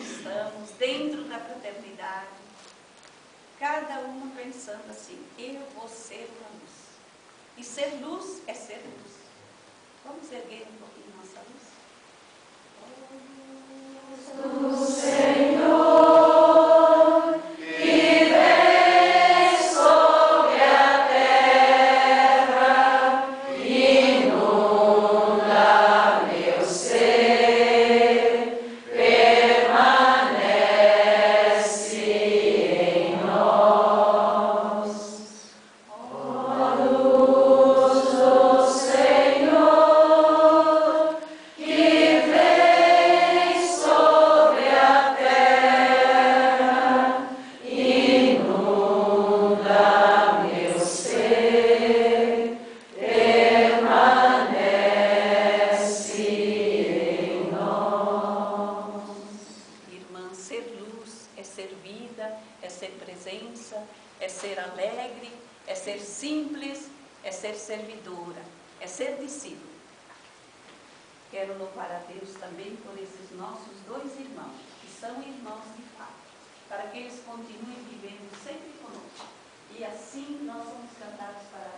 estamos dentro da fraternidade, cada uma pensando assim, eu vou ser uma luz. E ser luz é ser luz. Vamos erguer um pouquinho nossa luz? Do Senhor, que vem sobre a terra, inunda meu ser, permanece em nós. Ó luz do Senhor, que vem sobre a terra, inunda meu ser, permanece em nós. Irmã, ser luz é ser vida, é ser presença, é ser alegre, é ser simples, é ser servidora, é ser discípulo. Quero louvar a Deus também por esses nossos dois irmãos, que são irmãos de fato, para que eles continuem vivendo sempre conosco. E assim nós somos cantados para